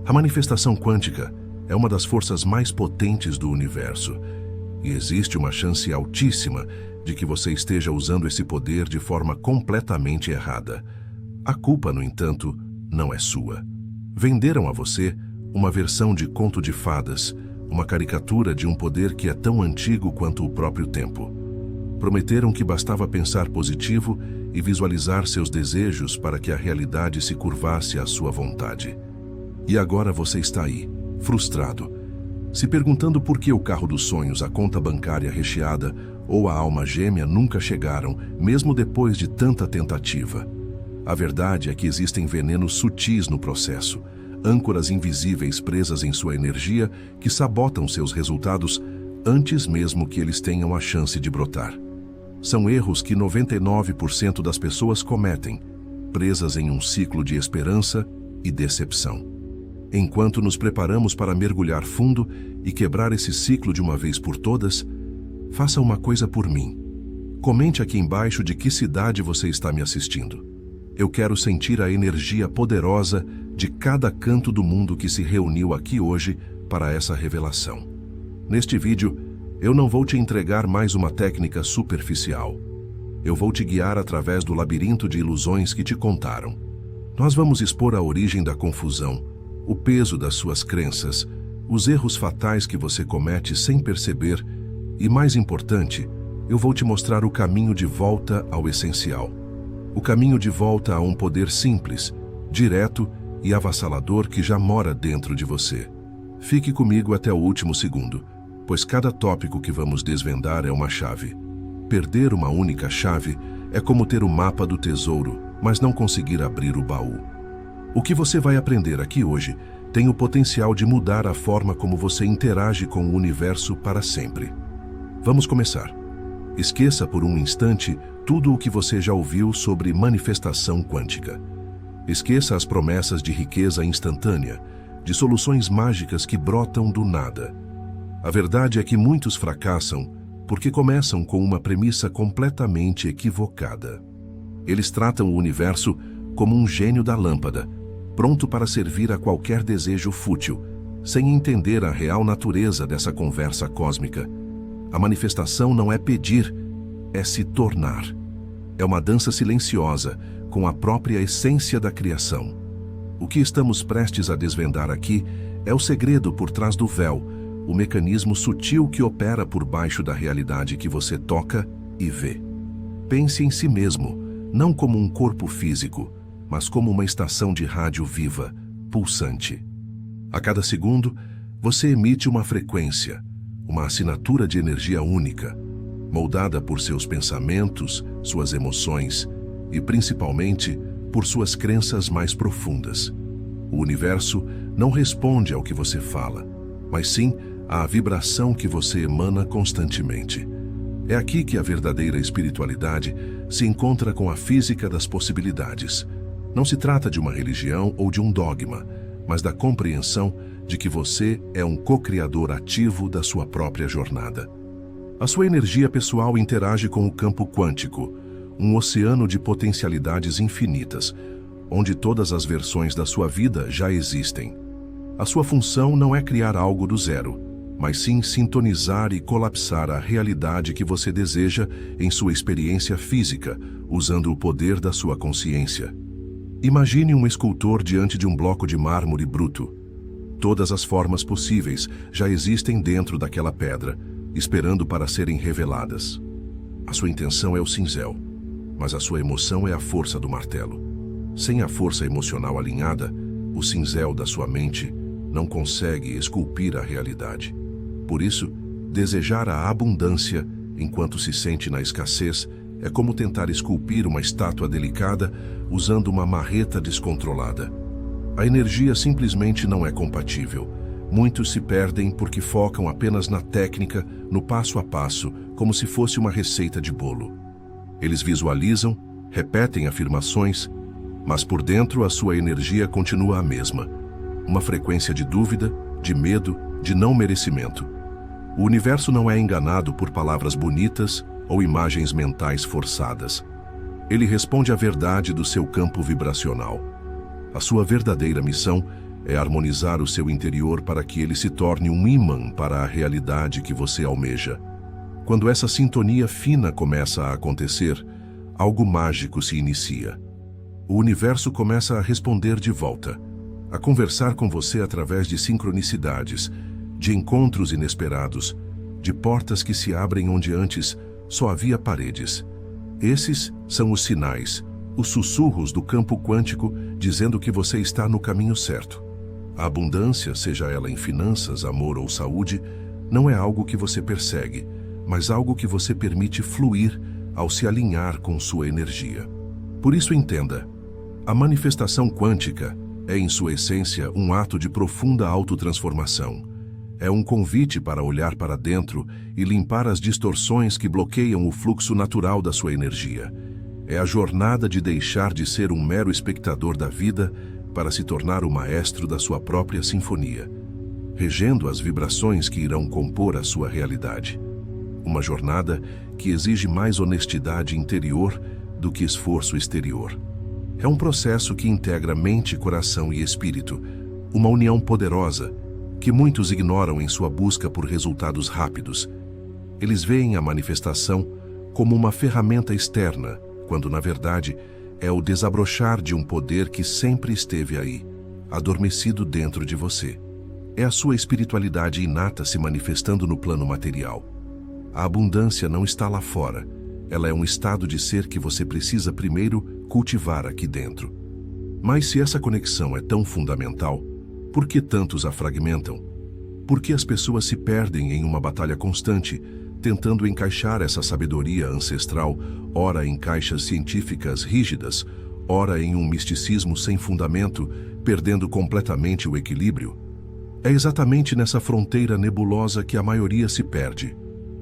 A manifestação quântica é uma das forças mais potentes do universo e existe uma chance altíssima de que você esteja usando esse poder de forma completamente errada. A culpa, no entanto, não é sua. Venderam a você uma versão de conto de fadas, uma caricatura de um poder que é tão antigo quanto o próprio tempo. Prometeram que bastava pensar positivo e visualizar seus desejos para que a realidade se curvasse à sua vontade. E agora você está aí, frustrado, se perguntando por que o carro dos sonhos, a conta bancária recheada ou a alma gêmea nunca chegaram, mesmo depois de tanta tentativa. A verdade é que existem venenos sutis no processo, âncoras invisíveis presas em sua energia que sabotam seus resultados antes mesmo que eles tenham a chance de brotar. São erros que 99% das pessoas cometem, presas em um ciclo de esperança e decepção. Enquanto nos preparamos para mergulhar fundo e quebrar esse ciclo de uma vez por todas, faça uma coisa por mim. Comente aqui embaixo de que cidade você está me assistindo. Eu quero sentir a energia poderosa de cada canto do mundo que se reuniu aqui hoje para essa revelação. Neste vídeo, eu não vou te entregar mais uma técnica superficial. Eu vou te guiar através do labirinto de ilusões que te contaram. Nós vamos expor a origem da confusão, o peso das suas crenças, os erros fatais que você comete sem perceber e, mais importante, eu vou te mostrar o caminho de volta ao essencial. O caminho de volta a um poder simples, direto e avassalador que já mora dentro de você. Fique comigo até o último segundo, pois cada tópico que vamos desvendar é uma chave. Perder uma única chave é como ter o mapa do tesouro, mas não conseguir abrir o baú. O que você vai aprender aqui hoje tem o potencial de mudar a forma como você interage com o universo para sempre. Vamos começar. Esqueça por um instante tudo o que você já ouviu sobre manifestação quântica. Esqueça as promessas de riqueza instantânea, de soluções mágicas que brotam do nada. A verdade é que muitos fracassam porque começam com uma premissa completamente equivocada. Eles tratam o universo como um gênio da lâmpada, pronto para servir a qualquer desejo fútil, sem entender a real natureza dessa conversa cósmica. A manifestação não é pedir, é se tornar. É uma dança silenciosa, com a própria essência da criação. O que estamos prestes a desvendar aqui é o segredo por trás do véu, o mecanismo sutil que opera por baixo da realidade que você toca e vê. Pense em si mesmo, não como um corpo físico, mas como uma estação de rádio viva, pulsante. A cada segundo, você emite uma frequência, uma assinatura de energia única, moldada por seus pensamentos, suas emoções e, principalmente, por suas crenças mais profundas. O universo não responde ao que você fala, mas sim à vibração que você emana constantemente. É aqui que a verdadeira espiritualidade se encontra com a física das possibilidades. Não se trata de uma religião ou de um dogma, mas da compreensão de que você é um co-criador ativo da sua própria jornada. A sua energia pessoal interage com o campo quântico, um oceano de potencialidades infinitas, onde todas as versões da sua vida já existem. A sua função não é criar algo do zero, mas sim sintonizar e colapsar a realidade que você deseja em sua experiência física, usando o poder da sua consciência. Imagine um escultor diante de um bloco de mármore bruto. Todas as formas possíveis já existem dentro daquela pedra, esperando para serem reveladas. A sua intenção é o cinzel, mas a sua emoção é a força do martelo. Sem a força emocional alinhada, o cinzel da sua mente não consegue esculpir a realidade. Por isso, desejar a abundância enquanto se sente na escassez é como tentar esculpir uma estátua delicada usando uma marreta descontrolada. A energia simplesmente não é compatível. Muitos se perdem porque focam apenas na técnica, no passo a passo, como se fosse uma receita de bolo. Eles visualizam, repetem afirmações, mas por dentro a sua energia continua a mesma. Uma frequência de dúvida, de medo, de não merecimento. O universo não é enganado por palavras bonitas ou imagens mentais forçadas. Ele responde à verdade do seu campo vibracional. A sua verdadeira missão é harmonizar o seu interior para que ele se torne um ímã para a realidade que você almeja. Quando essa sintonia fina começa a acontecer, algo mágico se inicia. O universo começa a responder de volta, a conversar com você através de sincronicidades, de encontros inesperados, de portas que se abrem onde antes só havia paredes. Esses são os sinais, os sussurros do campo quântico dizendo que você está no caminho certo. A abundância, seja ela em finanças, amor ou saúde, não é algo que você persegue, mas algo que você permite fluir ao se alinhar com sua energia. Por isso entenda, a manifestação quântica é em sua essência um ato de profunda autotransformação. É um convite para olhar para dentro e limpar as distorções que bloqueiam o fluxo natural da sua energia. É a jornada de deixar de ser um mero espectador da vida para se tornar o maestro da sua própria sinfonia, regendo as vibrações que irão compor a sua realidade. Uma jornada que exige mais honestidade interior do que esforço exterior. É um processo que integra mente, coração e espírito, uma união poderosa que muitos ignoram em sua busca por resultados rápidos. Eles veem a manifestação como uma ferramenta externa, quando na verdade é o desabrochar de um poder que sempre esteve aí, adormecido dentro de você. É a sua espiritualidade inata se manifestando no plano material. A abundância não está lá fora, ela é um estado de ser que você precisa primeiro cultivar aqui dentro. Mas se essa conexão é tão fundamental, por que tantos a fragmentam? Por que as pessoas se perdem em uma batalha constante, tentando encaixar essa sabedoria ancestral, ora em caixas científicas rígidas, ora em um misticismo sem fundamento, perdendo completamente o equilíbrio? É exatamente nessa fronteira nebulosa que a maioria se perde.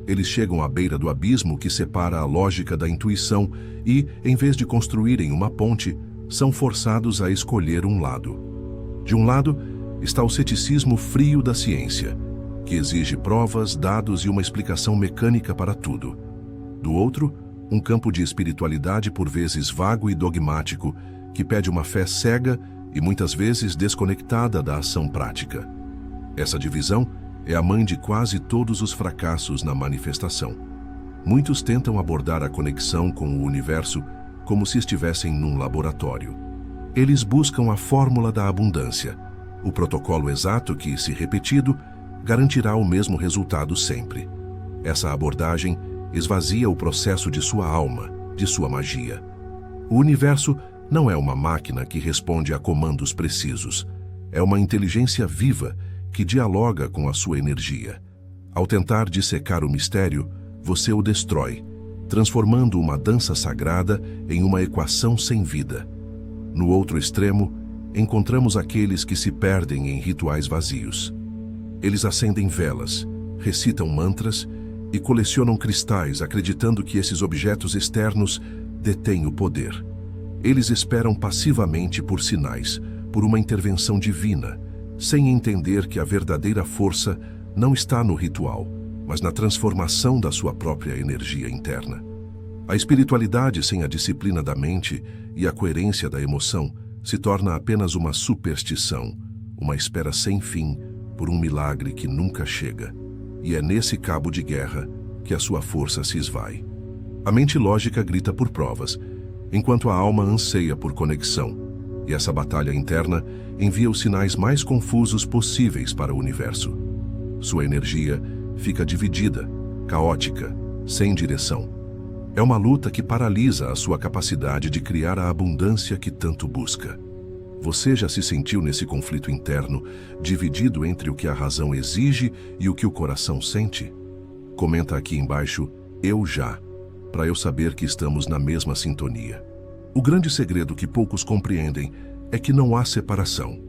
Eles chegam à beira do abismo que separa a lógica da intuição e, em vez de construírem uma ponte, são forçados a escolher um lado. De um lado, está o ceticismo frio da ciência, que exige provas, dados e uma explicação mecânica para tudo. Do outro, um campo de espiritualidade por vezes vago e dogmático, que pede uma fé cega e muitas vezes desconectada da ação prática. Essa divisão é a mãe de quase todos os fracassos na manifestação. Muitos tentam abordar a conexão com o universo como se estivessem num laboratório. Eles buscam a fórmula da abundância, o protocolo exato que, se repetido, garantirá o mesmo resultado sempre. Essa abordagem esvazia o processo de sua alma, de sua magia. O universo não é uma máquina que responde a comandos precisos. É uma inteligência viva que dialoga com a sua energia. Ao tentar dissecar o mistério, você o destrói, transformando uma dança sagrada em uma equação sem vida. No outro extremo, encontramos aqueles que se perdem em rituais vazios. Eles acendem velas, recitam mantras e colecionam cristais, acreditando que esses objetos externos detêm o poder. Eles esperam passivamente por sinais, por uma intervenção divina, sem entender que a verdadeira força não está no ritual, mas na transformação da sua própria energia interna. A espiritualidade sem a disciplina da mente e a coerência da emoção se torna apenas uma superstição, uma espera sem fim por um milagre que nunca chega. E é nesse cabo de guerra que a sua força se esvai. A mente lógica grita por provas, enquanto a alma anseia por conexão. E essa batalha interna envia os sinais mais confusos possíveis para o universo. Sua energia fica dividida, caótica, sem direção. É uma luta que paralisa a sua capacidade de criar a abundância que tanto busca. Você já se sentiu nesse conflito interno, dividido entre o que a razão exige e o que o coração sente? Comenta aqui embaixo, eu já, para eu saber que estamos na mesma sintonia. O grande segredo que poucos compreendem é que não há separação.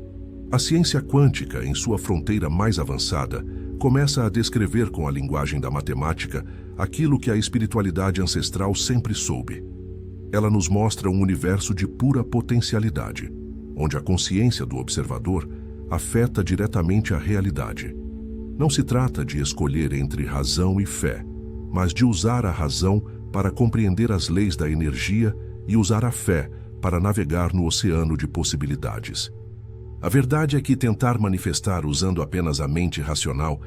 A ciência quântica, em sua fronteira mais avançada, começa a descrever com a linguagem da matemática aquilo que a espiritualidade ancestral sempre soube. Ela nos mostra um universo de pura potencialidade, onde a consciência do observador afeta diretamente a realidade. Não se trata de escolher entre razão e fé, mas de usar a razão para compreender as leis da energia e usar a fé para navegar no oceano de possibilidades. A verdade é que tentar manifestar usando apenas a mente racional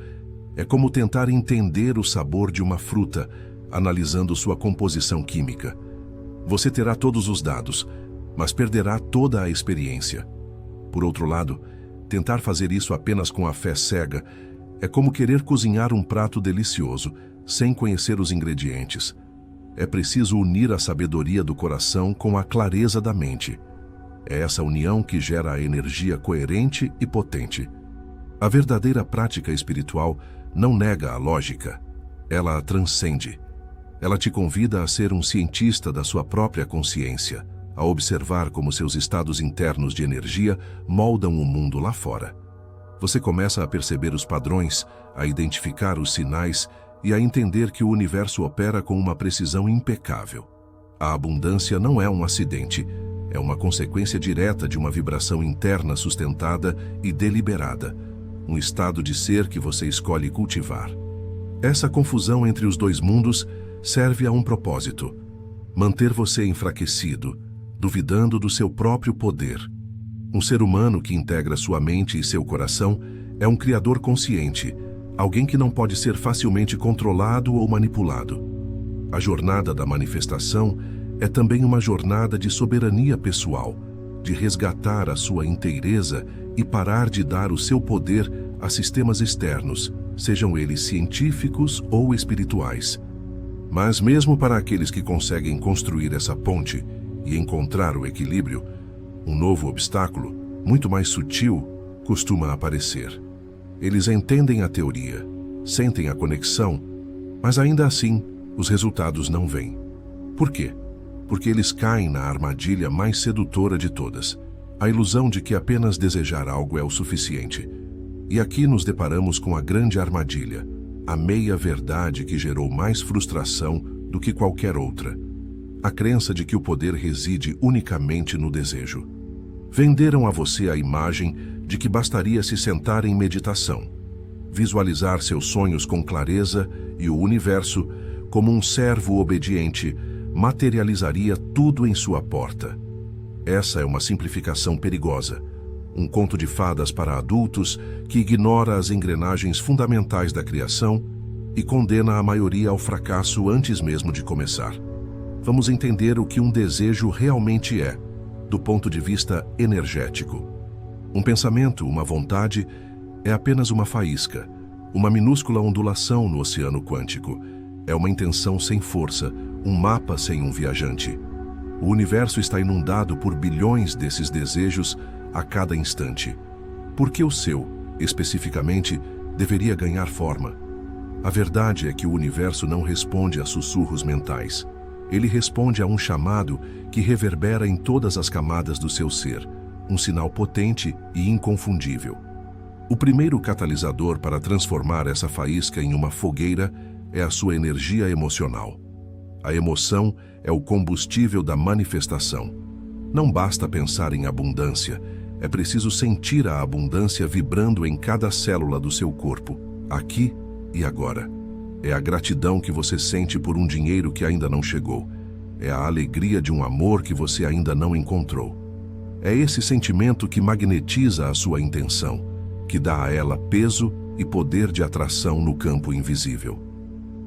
é como tentar entender o sabor de uma fruta, analisando sua composição química. Você terá todos os dados, mas perderá toda a experiência. Por outro lado, tentar fazer isso apenas com a fé cega é como querer cozinhar um prato delicioso, sem conhecer os ingredientes. É preciso unir a sabedoria do coração com a clareza da mente. É essa união que gera a energia coerente e potente. A verdadeira prática espiritual não nega a lógica, ela a transcende. Ela te convida a ser um cientista da sua própria consciência, a observar como seus estados internos de energia moldam o mundo lá fora. Você começa a perceber os padrões, a identificar os sinais e a entender que o universo opera com uma precisão impecável. A abundância não é um acidente, é uma consequência direta de uma vibração interna sustentada e deliberada, um estado de ser que você escolhe cultivar. Essa confusão entre os dois mundos serve a um propósito: manter você enfraquecido, duvidando do seu próprio poder. Um ser humano que integra sua mente e seu coração é um criador consciente, alguém que não pode ser facilmente controlado ou manipulado. A jornada da manifestação é também uma jornada de soberania pessoal, de resgatar a sua inteireza e parar de dar o seu poder a sistemas externos, sejam eles científicos ou espirituais. Mas mesmo para aqueles que conseguem construir essa ponte e encontrar o equilíbrio, um novo obstáculo, muito mais sutil, costuma aparecer. Eles entendem a teoria, sentem a conexão, mas ainda assim, os resultados não vêm. Por quê? Porque eles caem na armadilha mais sedutora de todas, a ilusão de que apenas desejar algo é o suficiente. E aqui nos deparamos com a grande armadilha, a meia-verdade que gerou mais frustração do que qualquer outra. A crença de que o poder reside unicamente no desejo. Venderam a você a imagem de que bastaria se sentar em meditação, visualizar seus sonhos com clareza e o universo, como um servo obediente, materializaria tudo em sua porta. Essa é uma simplificação perigosa, um conto de fadas para adultos que ignora as engrenagens fundamentais da criação e condena a maioria ao fracasso antes mesmo de começar. Vamos entender o que um desejo realmente é, do ponto de vista energético. Um pensamento, uma vontade, é apenas uma faísca, uma minúscula ondulação no oceano quântico. É uma intenção sem força, um mapa sem um viajante. O universo está inundado por bilhões desses desejos a cada instante. Por que o seu, especificamente, deveria ganhar forma? A verdade é que o universo não responde a sussurros mentais. Ele responde a um chamado que reverbera em todas as camadas do seu ser, um sinal potente e inconfundível. O primeiro catalisador para transformar essa faísca em uma fogueira é a sua energia emocional. A emoção é o combustível da manifestação. Não basta pensar em abundância, é preciso sentir a abundância vibrando em cada célula do seu corpo, aqui e agora. É a gratidão que você sente por um dinheiro que ainda não chegou. É a alegria de um amor que você ainda não encontrou. É esse sentimento que magnetiza a sua intenção, que dá a ela peso e poder de atração no campo invisível.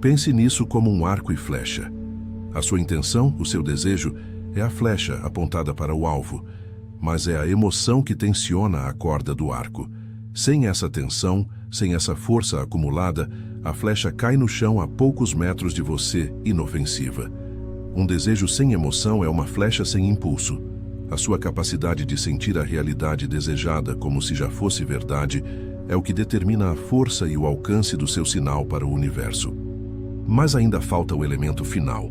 Pense nisso como um arco e flecha. A sua intenção, o seu desejo, é a flecha apontada para o alvo, mas é a emoção que tensiona a corda do arco. Sem essa tensão, sem essa força acumulada, a flecha cai no chão a poucos metros de você, inofensiva. Um desejo sem emoção é uma flecha sem impulso. A sua capacidade de sentir a realidade desejada como se já fosse verdade é o que determina a força e o alcance do seu sinal para o universo. Mas ainda falta o elemento final,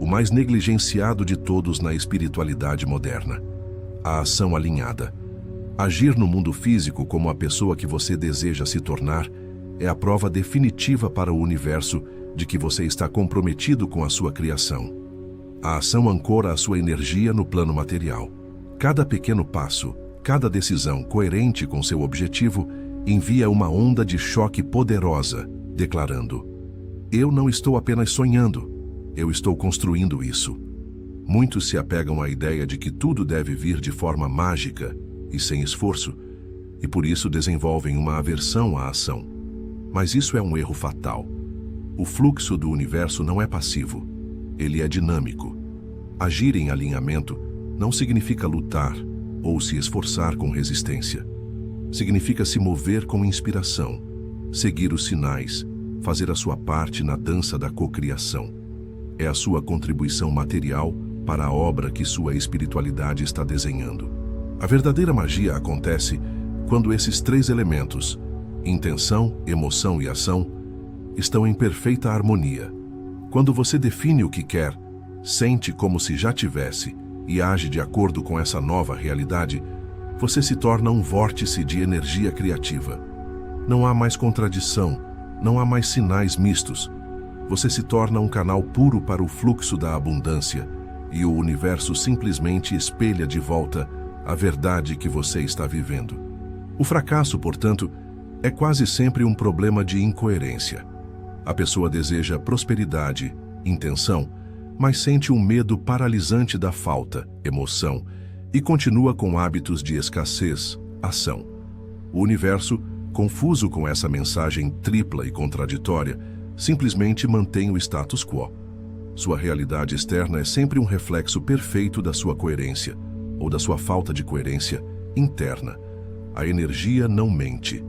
o mais negligenciado de todos na espiritualidade moderna: a ação alinhada. Agir no mundo físico como a pessoa que você deseja se tornar é a prova definitiva para o universo de que você está comprometido com a sua criação. A ação ancora a sua energia no plano material. Cada pequeno passo, cada decisão coerente com seu objetivo, envia uma onda de choque poderosa, declarando: eu não estou apenas sonhando, eu estou construindo isso. Muitos se apegam à ideia de que tudo deve vir de forma mágica e sem esforço, e por isso desenvolvem uma aversão à ação. Mas isso é um erro fatal. O fluxo do universo não é passivo, ele é dinâmico. Agir em alinhamento não significa lutar ou se esforçar com resistência. Significa se mover com inspiração, seguir os sinais, fazer a sua parte na dança da cocriação. É a sua contribuição material para a obra que sua espiritualidade está desenhando. A verdadeira magia acontece quando esses três elementos, intenção, emoção e ação, estão em perfeita harmonia. Quando você define o que quer, sente como se já tivesse e age de acordo com essa nova realidade, você se torna um vórtice de energia criativa. Não há mais contradição, não há mais sinais mistos. Você se torna um canal puro para o fluxo da abundância e o universo simplesmente espelha de volta a verdade que você está vivendo. O fracasso, portanto, é quase sempre um problema de incoerência. A pessoa deseja prosperidade, intenção, mas sente um medo paralisante da falta, emoção, e continua com hábitos de escassez, ação. O universo, confuso com essa mensagem tripla e contraditória, simplesmente mantém o status quo. Sua realidade externa é sempre um reflexo perfeito da sua coerência, ou da sua falta de coerência interna. A energia não mente.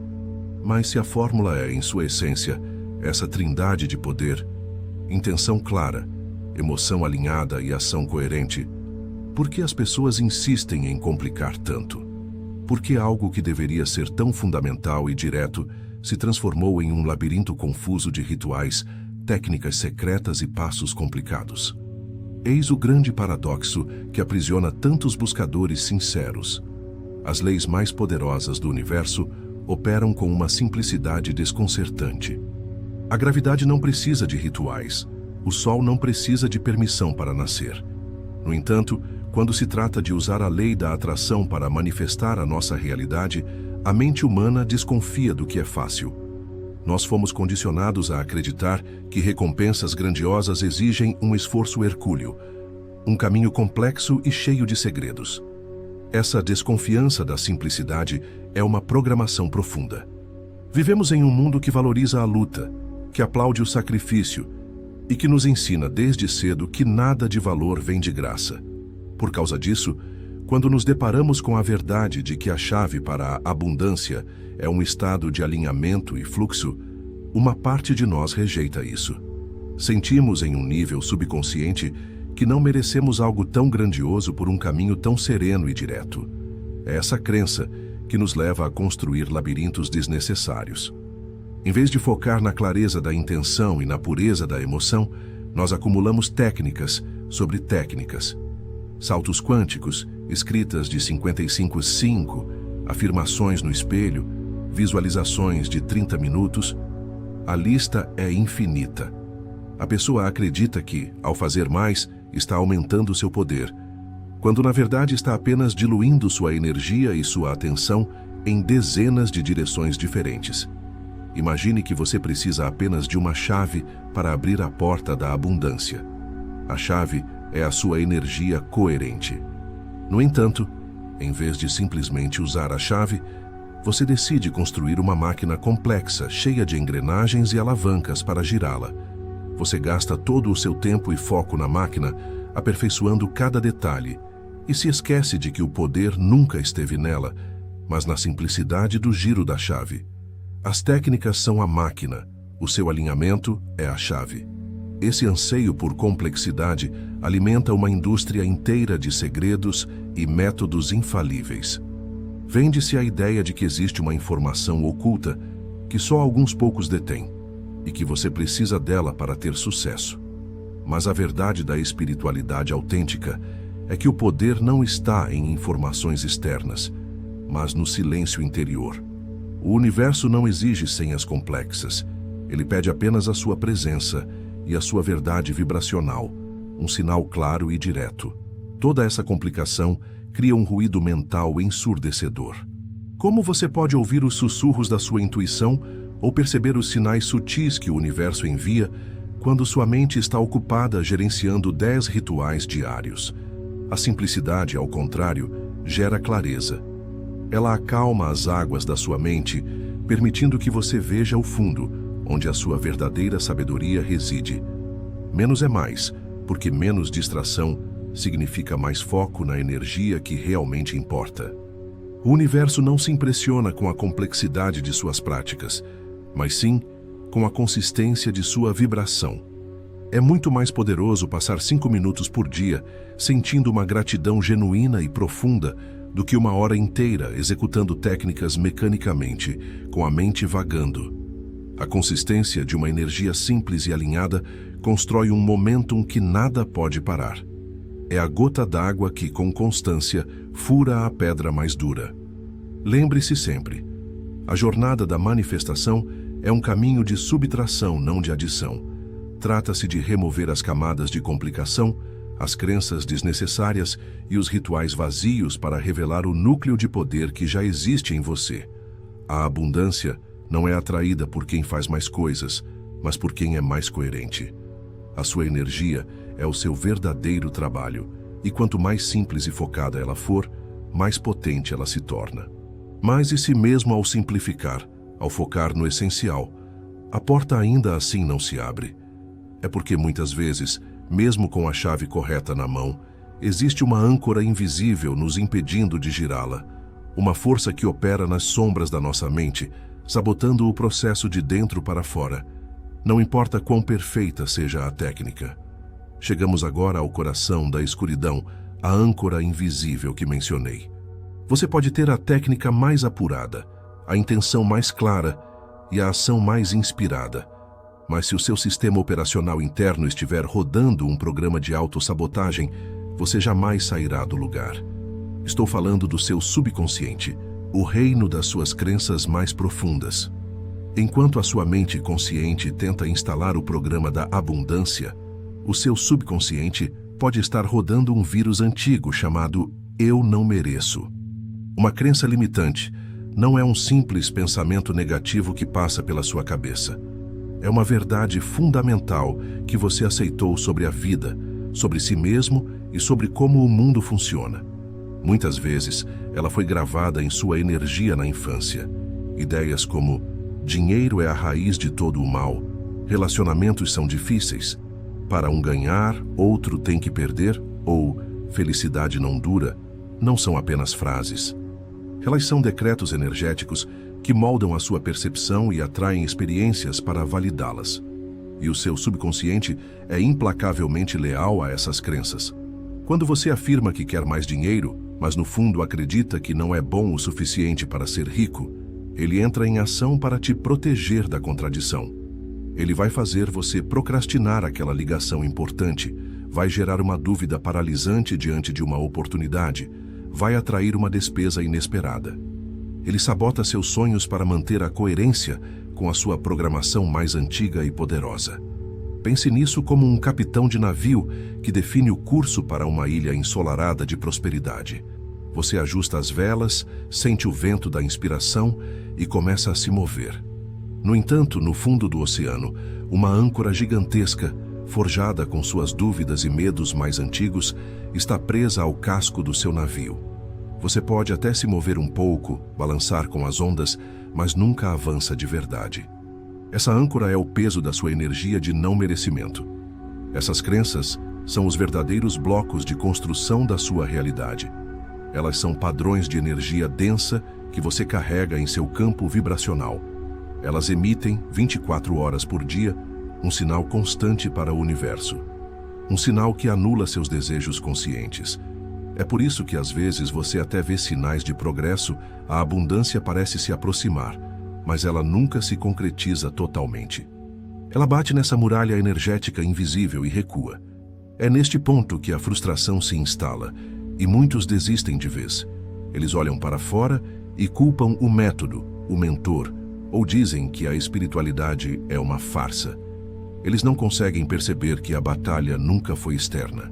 Mas se a fórmula é, em sua essência, essa trindade de poder, intenção clara, emoção alinhada e ação coerente, por que as pessoas insistem em complicar tanto? Por que algo que deveria ser tão fundamental e direto se transformou em um labirinto confuso de rituais, técnicas secretas e passos complicados? Eis o grande paradoxo que aprisiona tantos buscadores sinceros. As leis mais poderosas do universo operam com uma simplicidade desconcertante. A gravidade não precisa de rituais. O sol não precisa de permissão para nascer. No entanto, quando se trata de usar a lei da atração para manifestar a nossa realidade, a mente humana desconfia do que é fácil. Nós fomos condicionados a acreditar que recompensas grandiosas exigem um esforço hercúleo, um caminho complexo e cheio de segredos. Essa desconfiança da simplicidade é uma programação profunda. Vivemos em um mundo que valoriza a luta, que aplaude o sacrifício e que nos ensina desde cedo que nada de valor vem de graça. Por causa disso, quando nos deparamos com a verdade de que a chave para a abundância é um estado de alinhamento e fluxo, uma parte de nós rejeita isso. Sentimos em um nível subconsciente que não merecemos algo tão grandioso por um caminho tão sereno e direto. É essa crença que nos leva a construir labirintos desnecessários. Em vez de focar na clareza da intenção e na pureza da emoção, nós acumulamos técnicas sobre técnicas. Saltos quânticos, escritas de 55:5, afirmações no espelho, visualizações de 30 minutos. A lista é infinita. A pessoa acredita que, ao fazer mais, está aumentando seu poder, quando na verdade está apenas diluindo sua energia e sua atenção em dezenas de direções diferentes. Imagine que você precisa apenas de uma chave para abrir a porta da abundância. A chave é a sua energia coerente. No entanto, em vez de simplesmente usar a chave, você decide construir uma máquina complexa, cheia de engrenagens e alavancas para girá-la. Você gasta todo o seu tempo e foco na máquina, aperfeiçoando cada detalhe, e se esquece de que o poder nunca esteve nela, mas na simplicidade do giro da chave. As técnicas são a máquina, o seu alinhamento é a chave. Esse anseio por complexidade alimenta uma indústria inteira de segredos e métodos infalíveis. Vende-se a ideia de que existe uma informação oculta que só alguns poucos detêm e que você precisa dela para ter sucesso. Mas a verdade da espiritualidade autêntica é que o poder não está em informações externas, mas no silêncio interior. O universo não exige senhas complexas, ele pede apenas a sua presença e a sua verdade vibracional, um sinal claro e direto. Toda essa complicação cria um ruído mental ensurdecedor. Como você pode ouvir os sussurros da sua intuição ou perceber os sinais sutis que o universo envia quando sua mente está ocupada gerenciando 10 rituais diários? A simplicidade, ao contrário, gera clareza. Ela acalma as águas da sua mente, permitindo que você veja o fundo, onde a sua verdadeira sabedoria reside. Menos é mais, porque menos distração significa mais foco na energia que realmente importa. O universo não se impressiona com a complexidade de suas práticas, mas sim com a consistência de sua vibração. É muito mais poderoso passar 5 minutos por dia sentindo uma gratidão genuína e profunda do que uma hora inteira executando técnicas mecanicamente, com a mente vagando. A consistência de uma energia simples e alinhada constrói um momentum que nada pode parar. É a gota d'água que, com constância, fura a pedra mais dura. Lembre-se sempre, a jornada da manifestação é um caminho de subtração, não de adição. Trata-se de remover as camadas de complicação, as crenças desnecessárias e os rituais vazios para revelar o núcleo de poder que já existe em você. A abundância não é atraída por quem faz mais coisas, mas por quem é mais coerente. A sua energia é o seu verdadeiro trabalho, e quanto mais simples e focada ela for, mais potente ela se torna. Mas e se mesmo ao simplificar, ao focar no essencial, a porta ainda assim não se abre? É porque muitas vezes, mesmo com a chave correta na mão, existe uma âncora invisível nos impedindo de girá-la, uma força que opera nas sombras da nossa mente, sabotando o processo de dentro para fora. Não importa quão perfeita seja a técnica. Chegamos agora ao coração da escuridão, a âncora invisível que mencionei. Você pode ter a técnica mais apurada, a intenção mais clara e a ação mais inspirada. Mas se o seu sistema operacional interno estiver rodando um programa de autossabotagem, você jamais sairá do lugar. Estou falando do seu subconsciente, o reino das suas crenças mais profundas. Enquanto a sua mente consciente tenta instalar o programa da abundância, o seu subconsciente pode estar rodando um vírus antigo chamado "eu não mereço". Uma crença limitante não é um simples pensamento negativo que passa pela sua cabeça. É uma verdade fundamental que você aceitou sobre a vida, sobre si mesmo e sobre como o mundo funciona. Muitas vezes, ela foi gravada em sua energia na infância. Ideias como dinheiro é a raiz de todo o mal, relacionamentos são difíceis, para um ganhar, outro tem que perder, ou felicidade não dura, não são apenas frases. Elas são decretos energéticos que moldam a sua percepção e atraem experiências para validá-las. E o seu subconsciente é implacavelmente leal a essas crenças. Quando você afirma que quer mais dinheiro, mas no fundo acredita que não é bom o suficiente para ser rico, ele entra em ação para te proteger da contradição. Ele vai fazer você procrastinar aquela ligação importante, vai gerar uma dúvida paralisante diante de uma oportunidade, vai atrair uma despesa inesperada. Ele sabota seus sonhos para manter a coerência com a sua programação mais antiga e poderosa. Pense nisso como um capitão de navio que define o curso para uma ilha ensolarada de prosperidade. Você ajusta as velas, sente o vento da inspiração e começa a se mover. No entanto, no fundo do oceano, uma âncora gigantesca, forjada com suas dúvidas e medos mais antigos, está presa ao casco do seu navio. Você pode até se mover um pouco, balançar com as ondas, mas nunca avança de verdade. Essa âncora é o peso da sua energia de não merecimento. Essas crenças são os verdadeiros blocos de construção da sua realidade. Elas são padrões de energia densa que você carrega em seu campo vibracional. Elas emitem, 24 horas por dia, um sinal constante para o universo. Um sinal que anula seus desejos conscientes. É por isso que às vezes você até vê sinais de progresso, a abundância parece se aproximar, mas ela nunca se concretiza totalmente. Ela bate nessa muralha energética invisível e recua. É neste ponto que a frustração se instala, e muitos desistem de vez. Eles olham para fora e culpam o método, o mentor, ou dizem que a espiritualidade é uma farsa. Eles não conseguem perceber que a batalha nunca foi externa.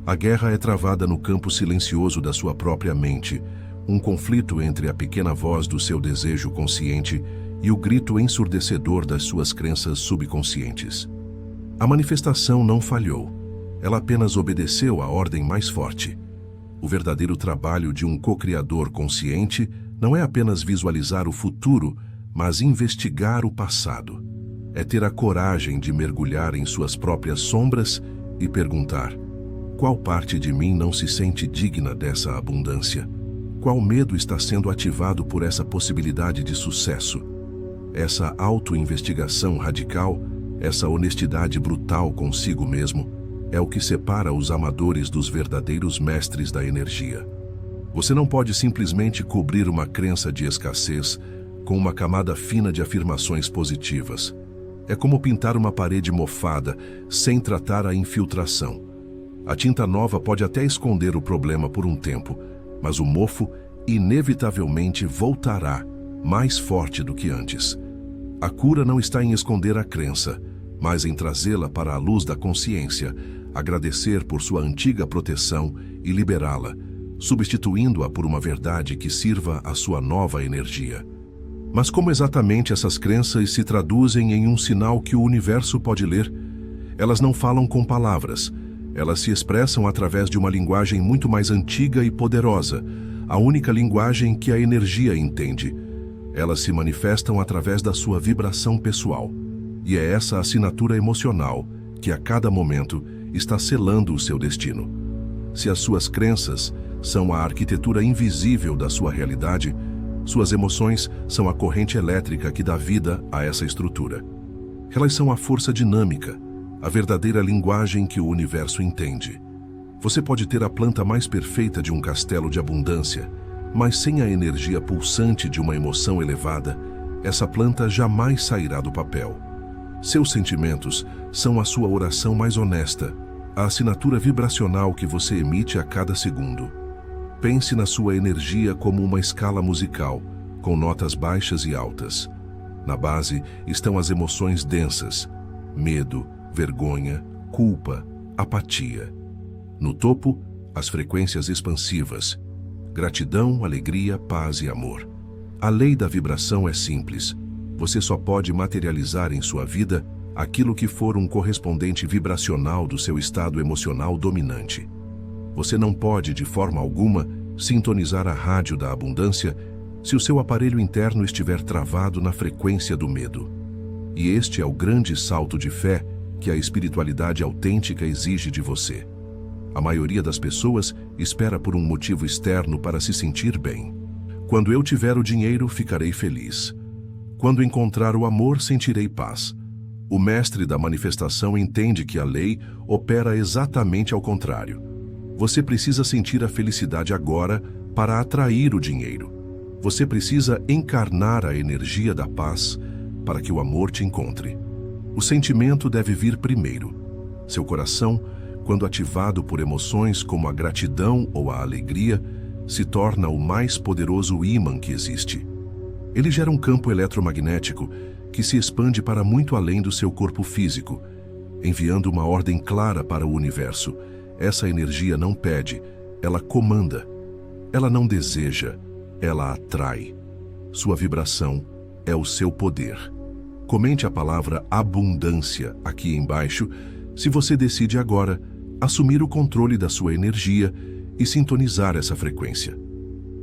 A guerra é travada no campo silencioso da sua própria mente, um conflito entre a pequena voz do seu desejo consciente e o grito ensurdecedor das suas crenças subconscientes. A manifestação não falhou, ela apenas obedeceu à ordem mais forte. O verdadeiro trabalho de um co-criador consciente não é apenas visualizar o futuro, mas investigar o passado. É ter a coragem de mergulhar em suas próprias sombras e perguntar: qual parte de mim não se sente digna dessa abundância? Qual medo está sendo ativado por essa possibilidade de sucesso? Essa auto-investigação radical, essa honestidade brutal consigo mesmo, é o que separa os amadores dos verdadeiros mestres da energia. Você não pode simplesmente cobrir uma crença de escassez com uma camada fina de afirmações positivas. É como pintar uma parede mofada sem tratar a infiltração. A tinta nova pode até esconder o problema por um tempo, mas o mofo inevitavelmente voltará mais forte do que antes. A cura não está em esconder a crença, mas em trazê-la para a luz da consciência, agradecer por sua antiga proteção e liberá-la, substituindo-a por uma verdade que sirva à sua nova energia. Mas como exatamente essas crenças se traduzem em um sinal que o universo pode ler? Elas não falam com palavras. Elas se expressam através de uma linguagem muito mais antiga e poderosa, a única linguagem que a energia entende. Elas se manifestam através da sua vibração pessoal. E é essa assinatura emocional que a cada momento está selando o seu destino. Se as suas crenças são a arquitetura invisível da sua realidade, suas emoções são a corrente elétrica que dá vida a essa estrutura. Elas são a força dinâmica, a verdadeira linguagem que o universo entende. Você pode ter a planta mais perfeita de um castelo de abundância, mas sem a energia pulsante de uma emoção elevada, essa planta jamais sairá do papel. Seus sentimentos são a sua oração mais honesta, a assinatura vibracional que você emite a cada segundo. Pense na sua energia como uma escala musical, com notas baixas e altas. Na base estão as emoções densas: medo, vergonha, culpa, apatia. No topo, as frequências expansivas: gratidão, alegria, paz e amor. A lei da vibração é simples. Você só pode materializar em sua vida aquilo que for um correspondente vibracional do seu estado emocional dominante. Você não pode, de forma alguma, sintonizar a rádio da abundância se o seu aparelho interno estiver travado na frequência do medo. E este é o grande salto de fé que a espiritualidade autêntica exige de você. A maioria das pessoas espera por um motivo externo para se sentir bem. Quando eu tiver o dinheiro, ficarei feliz. Quando encontrar o amor, sentirei paz. O mestre da manifestação entende que a lei opera exatamente ao contrário. Você precisa sentir a felicidade agora para atrair o dinheiro. Você precisa encarnar a energia da paz para que o amor te encontre. O sentimento deve vir primeiro. Seu coração, quando ativado por emoções como a gratidão ou a alegria, se torna o mais poderoso ímã que existe. Ele gera um campo eletromagnético que se expande para muito além do seu corpo físico, enviando uma ordem clara para o universo. Essa energia não pede, ela comanda. Ela não deseja, ela atrai. Sua vibração é o seu poder. Comente a palavra abundância aqui embaixo se você decide agora assumir o controle da sua energia e sintonizar essa frequência.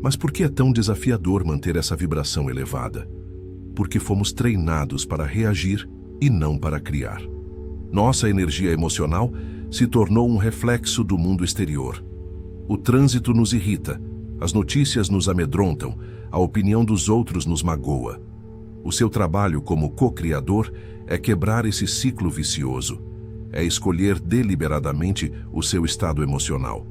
Mas por que é tão desafiador manter essa vibração elevada? Porque fomos treinados para reagir e não para criar. Nossa energia emocional se tornou um reflexo do mundo exterior. O trânsito nos irrita, as notícias nos amedrontam, a opinião dos outros nos magoa. O seu trabalho como co-criador é quebrar esse ciclo vicioso. É escolher deliberadamente o seu estado emocional,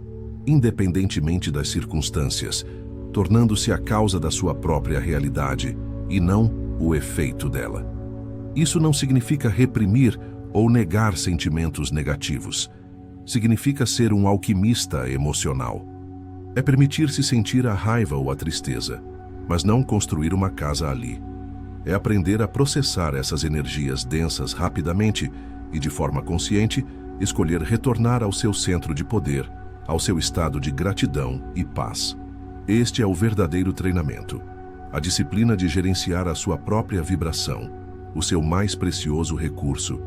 independentemente das circunstâncias, tornando-se a causa da sua própria realidade e não o efeito dela. Isso não significa reprimir ou negar sentimentos negativos. Significa ser um alquimista emocional. É permitir-se sentir a raiva ou a tristeza, mas não construir uma casa ali. É aprender a processar essas energias densas rapidamente e, de forma consciente, escolher retornar ao seu centro de poder, ao seu estado de gratidão e paz. Este é o verdadeiro treinamento. A disciplina de gerenciar a sua própria vibração, o seu mais precioso recurso.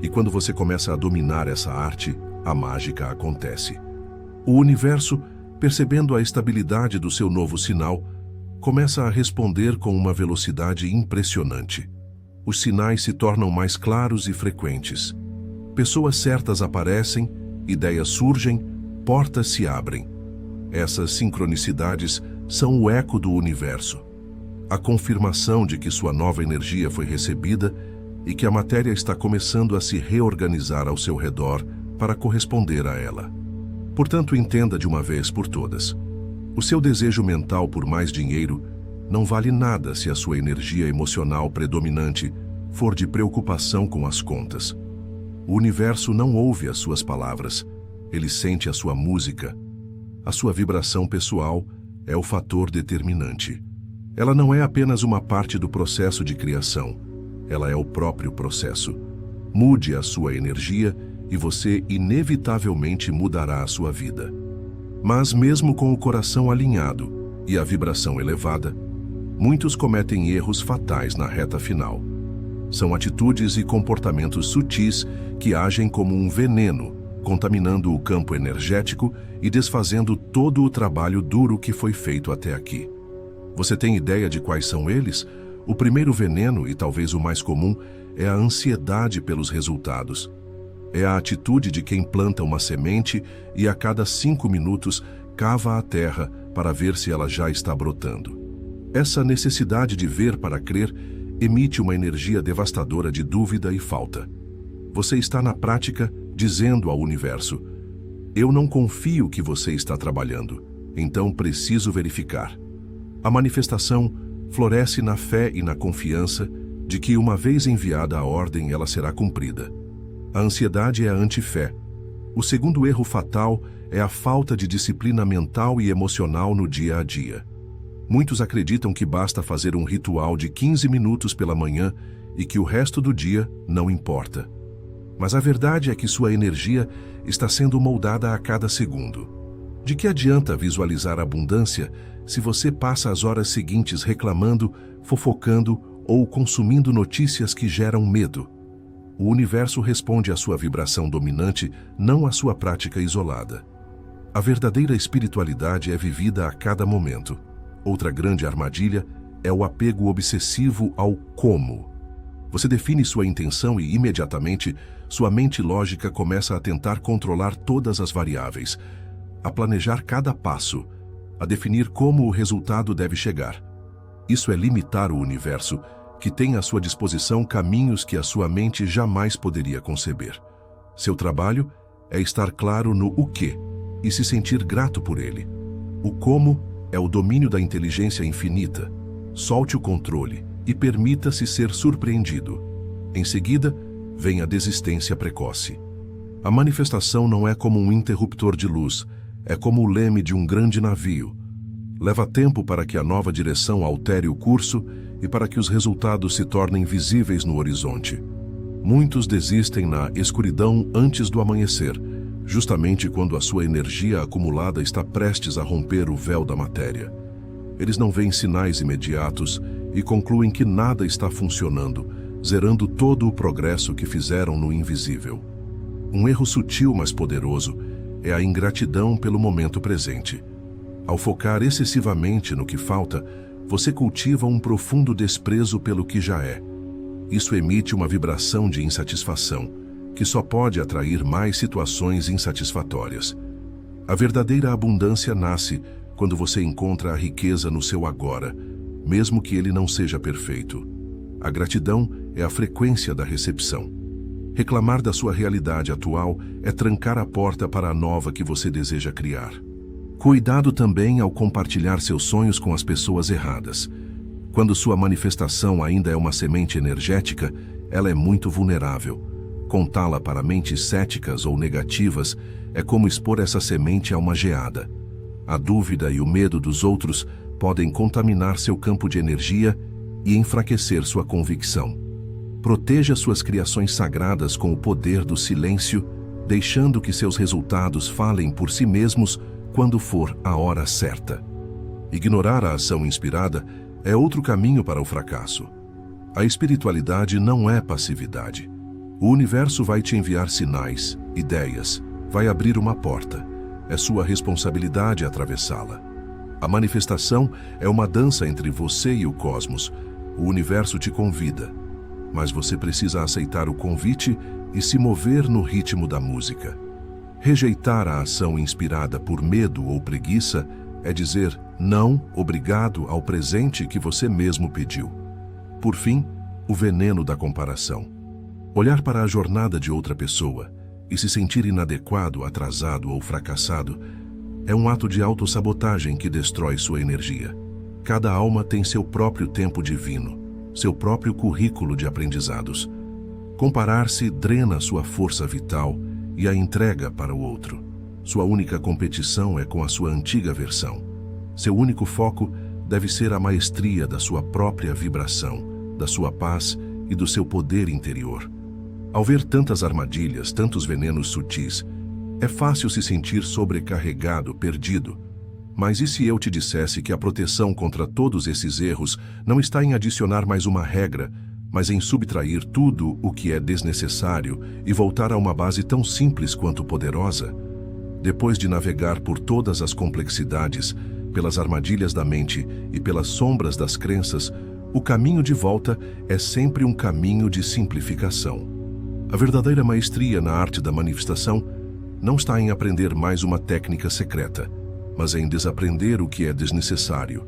E quando você começa a dominar essa arte, a mágica acontece. O universo Percebendo a estabilidade do seu novo sinal, começa a responder com uma velocidade impressionante. Os sinais se tornam mais claros e frequentes. Pessoas certas aparecem, ideias surgem, portas se abrem. Essas sincronicidades são o eco do universo, a confirmação de que sua nova energia foi recebida e que a matéria está começando a se reorganizar ao seu redor para corresponder a ela. Portanto, entenda de uma vez por todas: o seu desejo mental por mais dinheiro não vale nada se a sua energia emocional predominante for de preocupação com as contas. O universo não ouve as suas palavras, ele sente a sua música. A sua vibração pessoal é o fator determinante. Ela não é apenas uma parte do processo de criação, ela é o próprio processo. Mude a sua energia e você inevitavelmente mudará a sua vida. Mas mesmo com o coração alinhado e a vibração elevada, muitos cometem erros fatais na reta final. São atitudes e comportamentos sutis que agem como um veneno, contaminando o campo energético e desfazendo todo o trabalho duro que foi feito até aqui. Você tem ideia de quais são eles? O primeiro veneno, e talvez o mais comum, é a ansiedade pelos resultados. É a atitude de quem planta uma semente e a cada 5 minutos cava a terra para ver se ela já está brotando. Essa necessidade de ver para crer emite uma energia devastadora de dúvida e falta. Você está na prática dizendo ao universo: eu não confio que você está trabalhando, então preciso verificar. A manifestação floresce na fé e na confiança de que, uma vez enviada a ordem, ela será cumprida. A ansiedade é a antifé. O segundo erro fatal é a falta de disciplina mental e emocional no dia a dia. Muitos acreditam que basta fazer um ritual de 15 minutos pela manhã e que o resto do dia não importa. Mas a verdade é que sua energia está sendo moldada a cada segundo. De que adianta visualizar abundância se você passa as horas seguintes reclamando, fofocando ou consumindo notícias que geram medo? O universo responde à sua vibração dominante, não à sua prática isolada. A verdadeira espiritualidade é vivida a cada momento. Outra grande armadilha é o apego obsessivo ao como. Você define sua intenção e, imediatamente, sua mente lógica começa a tentar controlar todas as variáveis, a planejar cada passo, a definir como o resultado deve chegar. Isso é limitar o universo, que tem à sua disposição caminhos que a sua mente jamais poderia conceber. Seu trabalho é estar claro no o quê e se sentir grato por ele. O como é o domínio da inteligência infinita. Solte o controle e permita-se ser surpreendido. Em seguida, vem a desistência precoce. A manifestação não é como um interruptor de luz, é como o leme de um grande navio. Leva tempo para que a nova direção altere o curso e para que os resultados se tornem visíveis no horizonte. Muitos desistem na escuridão antes do amanhecer, justamente quando a sua energia acumulada está prestes a romper o véu da matéria. Eles não veem sinais imediatos e concluem que nada está funcionando, zerando todo o progresso que fizeram no invisível. Um erro sutil, mas poderoso, é a ingratidão pelo momento presente. Ao focar excessivamente no que falta, você cultiva um profundo desprezo pelo que já é. Isso emite uma vibração de insatisfação, que só pode atrair mais situações insatisfatórias. A verdadeira abundância nasce quando você encontra a riqueza no seu agora, mesmo que ele não seja perfeito. A gratidão é a frequência da recepção. Reclamar da sua realidade atual é trancar a porta para a nova que você deseja criar. Cuidado também ao compartilhar seus sonhos com as pessoas erradas. Quando sua manifestação ainda é uma semente energética, ela é muito vulnerável. Contá-la para mentes céticas ou negativas é como expor essa semente a uma geada. A dúvida e o medo dos outros podem contaminar seu campo de energia e enfraquecer sua convicção. Proteja suas criações sagradas com o poder do silêncio, deixando que seus resultados falem por si mesmos quando for a hora certa. Ignorar a ação inspirada é outro caminho para o fracasso. A espiritualidade não é passividade. O universo vai te enviar sinais, ideias, vai abrir uma porta. É sua responsabilidade atravessá-la. A manifestação é uma dança entre você e o cosmos. O universo te convida, mas você precisa aceitar o convite e se mover no ritmo da música. Rejeitar a ação inspirada por medo ou preguiça é dizer não, obrigado ao presente que você mesmo pediu. Por fim, o veneno da comparação. Olhar para a jornada de outra pessoa e se sentir inadequado, atrasado ou fracassado é um ato de autossabotagem que destrói sua energia. Cada alma tem seu próprio tempo divino, seu próprio currículo de aprendizados. Comparar-se drena sua força vital e a entrega para o outro. Sua única competição é com a sua antiga versão. Seu único foco deve ser a maestria da sua própria vibração, da sua paz e do seu poder interior. Ao ver tantas armadilhas, tantos venenos sutis, é fácil se sentir sobrecarregado, perdido. Mas e se eu te dissesse que a proteção contra todos esses erros não está em adicionar mais uma regra, mas em subtrair tudo o que é desnecessário e voltar a uma base tão simples quanto poderosa? Depois de navegar por todas as complexidades, pelas armadilhas da mente e pelas sombras das crenças, o caminho de volta é sempre um caminho de simplificação. A verdadeira maestria na arte da manifestação não está em aprender mais uma técnica secreta, mas em desaprender o que é desnecessário.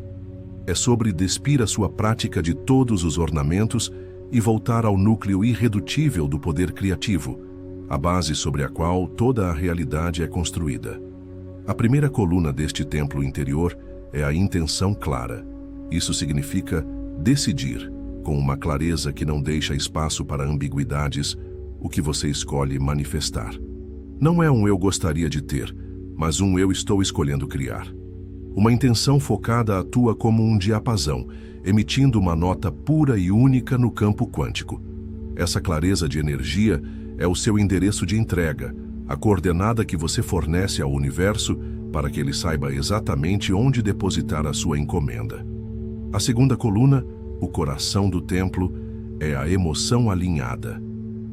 É sobre despir a sua prática de todos os ornamentos e voltar ao núcleo irredutível do poder criativo, a base sobre a qual toda a realidade é construída. A primeira coluna deste templo interior é a intenção clara. Isso significa decidir, com uma clareza que não deixa espaço para ambiguidades, o que você escolhe manifestar. Não é um eu gostaria de ter, mas um eu estou escolhendo criar. Uma intenção focada atua como um diapasão, emitindo uma nota pura e única no campo quântico. Essa clareza de energia é o seu endereço de entrega, a coordenada que você fornece ao universo para que ele saiba exatamente onde depositar a sua encomenda. A segunda coluna, o coração do templo, é a emoção alinhada.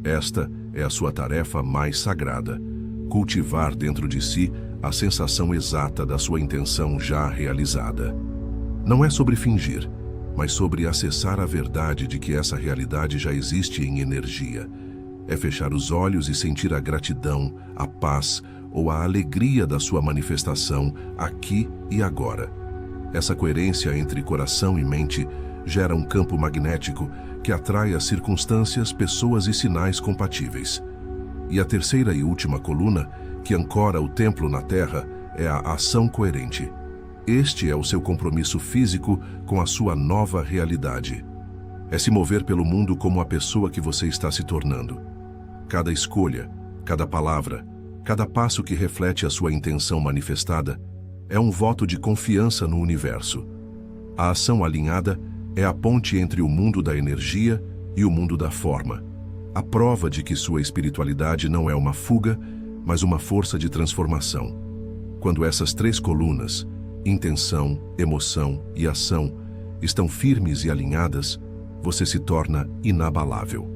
Esta é a sua tarefa mais sagrada: cultivar dentro de si a sensação exata da sua intenção já realizada. Não é sobre fingir, mas sobre acessar a verdade de que essa realidade já existe em energia. É fechar os olhos e sentir a gratidão, a paz ou a alegria da sua manifestação aqui e agora. Essa coerência entre coração e mente gera um campo magnético que atrai as circunstâncias, pessoas e sinais compatíveis. E a terceira e última coluna, que ancora o templo na terra, é a ação coerente. Este é o seu compromisso físico com a sua nova realidade. É se mover pelo mundo como a pessoa que você está se tornando. Cada escolha, cada palavra, cada passo que reflete a sua intenção manifestada é um voto de confiança no universo. A ação alinhada é a ponte entre o mundo da energia e o mundo da forma. A prova de que sua espiritualidade não é uma fuga, mas uma força de transformação. Quando essas três colunas, intenção, emoção e ação, estão firmes e alinhadas, você se torna inabalável.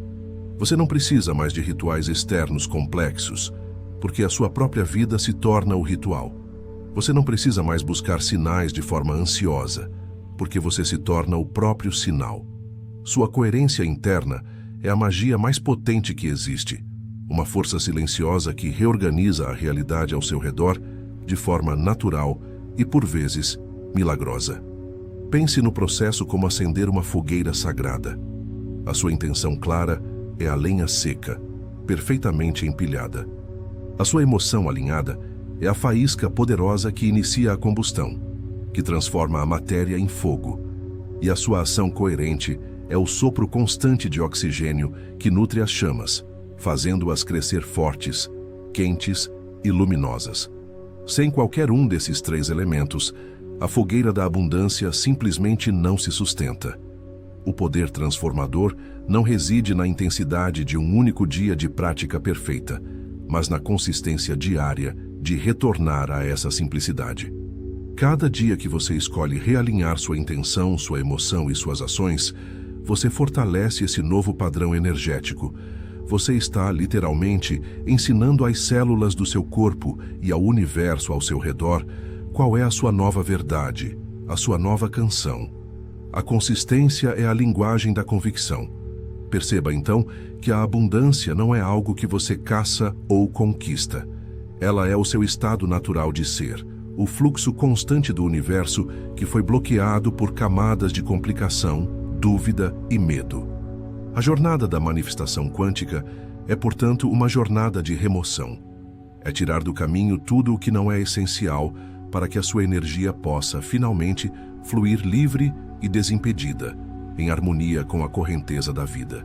Você não precisa mais de rituais externos complexos, porque a sua própria vida se torna o ritual. Você não precisa mais buscar sinais de forma ansiosa, porque você se torna o próprio sinal. Sua coerência interna é a magia mais potente que existe, uma força silenciosa que reorganiza a realidade ao seu redor de forma natural e, por vezes, milagrosa. Pense no processo como acender uma fogueira sagrada. A sua intenção clara é a lenha seca, perfeitamente empilhada. A sua emoção alinhada é a faísca poderosa que inicia a combustão, que transforma a matéria em fogo. E a sua ação coerente é o sopro constante de oxigênio que nutre as chamas, fazendo-as crescer fortes, quentes e luminosas. Sem qualquer um desses três elementos, a fogueira da abundância simplesmente não se sustenta. O poder transformador não reside na intensidade de um único dia de prática perfeita, mas na consistência diária de retornar a essa simplicidade. Cada dia que você escolhe realinhar sua intenção, sua emoção e suas ações, você fortalece esse novo padrão energético. você está, literalmente, ensinando às células do seu corpo e ao universo ao seu redor qual é a sua nova verdade, a sua nova canção. A consistência é a linguagem da convicção. Perceba, então, que a abundância não é algo que você caça ou conquista. Ela é o seu estado natural de ser, o fluxo constante do universo que foi bloqueado por camadas de complicação, dúvida e medo. A jornada da manifestação quântica é, portanto, uma jornada de remoção. É tirar do caminho tudo o que não é essencial para que a sua energia possa, finalmente, fluir livre e desimpedida, em harmonia com a correnteza da vida.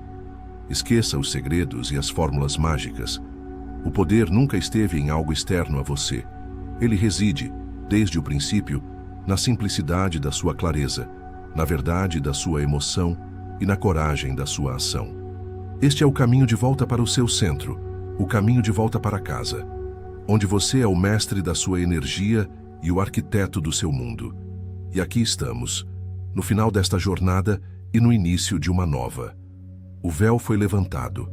Esqueça os segredos e as fórmulas mágicas. O poder nunca esteve em algo externo a você. Ele reside, desde o princípio, na simplicidade da sua clareza, na verdade da sua emoção e na coragem da sua ação. Este é o caminho de volta para o seu centro, o caminho de volta para casa, onde você é o mestre da sua energia e o arquiteto do seu mundo. E aqui estamos, no final desta jornada e no início de uma nova. O véu foi levantado.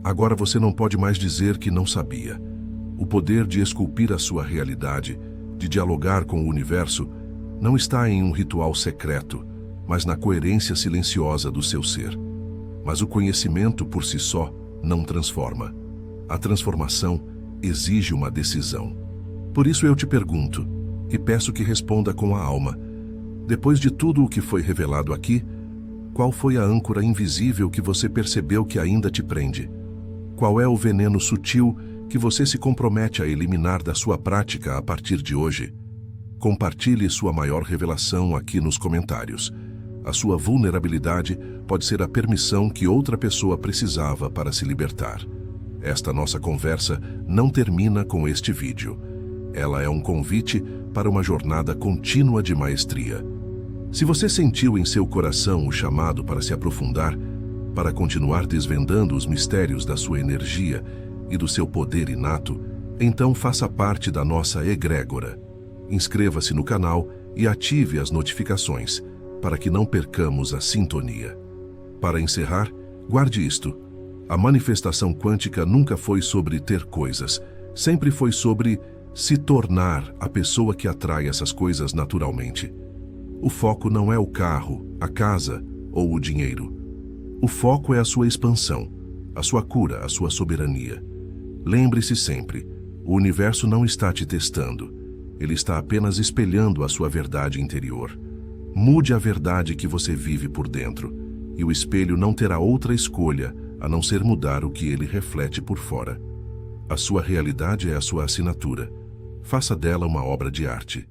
Agora você não pode mais dizer que não sabia. O poder de esculpir a sua realidade, de dialogar com o universo, não está em um ritual secreto, mas na coerência silenciosa do seu ser. Mas o conhecimento por si só não transforma. A transformação exige uma decisão. Por isso eu te pergunto, e peço que responda com a alma, depois de tudo o que foi revelado aqui, qual foi a âncora invisível que você percebeu que ainda te prende? Qual é o veneno sutil que você se compromete a eliminar da sua prática a partir de hoje? Compartilhe sua maior revelação aqui nos comentários. A sua vulnerabilidade pode ser a permissão que outra pessoa precisava para se libertar. Esta nossa conversa não termina com este vídeo. Ela é um convite para uma jornada contínua de maestria. Se você sentiu em seu coração o chamado para se aprofundar, para continuar desvendando os mistérios da sua energia e do seu poder inato, então faça parte da nossa egrégora. Inscreva-se no canal e ative as notificações, para que não percamos a sintonia. Para encerrar, guarde isto. A manifestação quântica nunca foi sobre ter coisas, sempre foi sobre se tornar a pessoa que atrai essas coisas naturalmente. O foco não é o carro, a casa ou o dinheiro. O foco é a sua expansão, a sua cura, a sua soberania. Lembre-se sempre, o universo não está te testando, ele está apenas espelhando a sua verdade interior. Mude a verdade que você vive por dentro, e o espelho não terá outra escolha a não ser mudar o que ele reflete por fora. A sua realidade é a sua assinatura. Faça dela uma obra de arte.